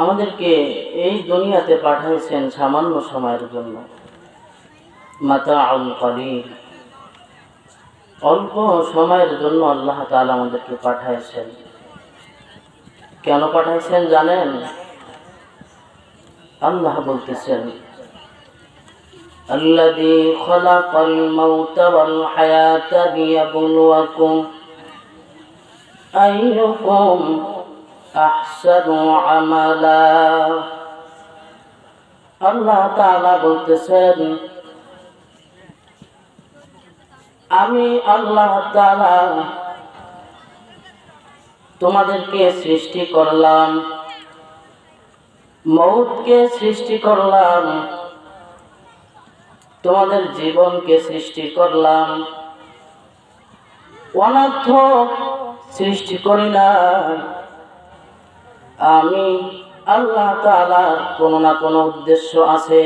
আমাদেরকে এই দুনিয়াতে পাঠাইছেন সামান্য সময়ের জন্য, মাতাউল কলিল, অল্প সময়ের জন্য আল্লাহ তাআলা আমাদেরকে পাঠাইছেন। কেন পাঠাইছেন জানেন? আল্লাহ বলতেছেন, আল্লাযী খালাকাল মাউতা ওয়াল হায়াতা লিয়াবলুয়াকুম আইয়ুকুম আহসানু আমালা। আল্লাহ তাআলা বলতেছেন, আমি আল্লাহ তাআলা তোমাদেরকে সৃষ্টি করলাম, মউতকে সৃষ্টি করলাম, তোমাদের জীবনকে সৃষ্টি করলাম, অনর্থক সৃষ্টি করি না। আমি আল্লাহ তাআলার কোনো না কোনো উদ্দেশ্য আছে।